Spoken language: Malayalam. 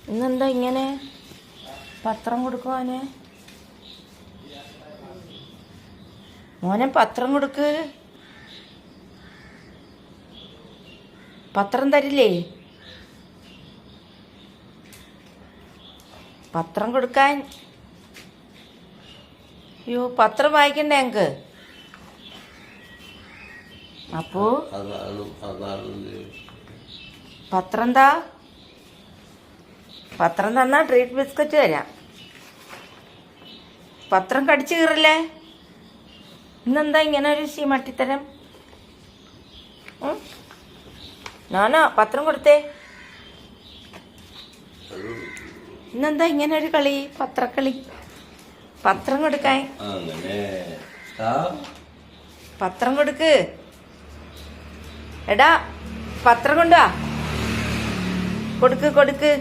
ഇന്നെന്താ ഇങ്ങനെ പത്രം കൊടുക്കുവാന്? മോനെ പത്രം കൊടുക്ക്. പത്രം തരില്ലേ? പത്രം കൊടുക്കാൻ. അയ്യോ, പത്രം വായിക്കണ്ടേ ഞങ്ങക്ക്? അപ്പോ പത്രം എന്താ? പത്രം തന്നാ ട്രീറ്റ് ബിസ്ക്കറ്റ് തരാം. പത്രം കടിച്ചു കീറില്ലേ? ഇന്നെന്താ ഇങ്ങനെ ഒരു മട്ടിത്തരം? ഞാനോ പത്രം കൊടുത്തേ? ഇന്നെന്താ ഇങ്ങനെ ഒരു കളി? പത്രക്കളി. പത്രം കൊടുക്കാൻ. പത്രം കൊടുക്ക്. എടാ പത്രം കൊണ്ടുവാ. കൊടുക്ക് കൊടുക്ക്.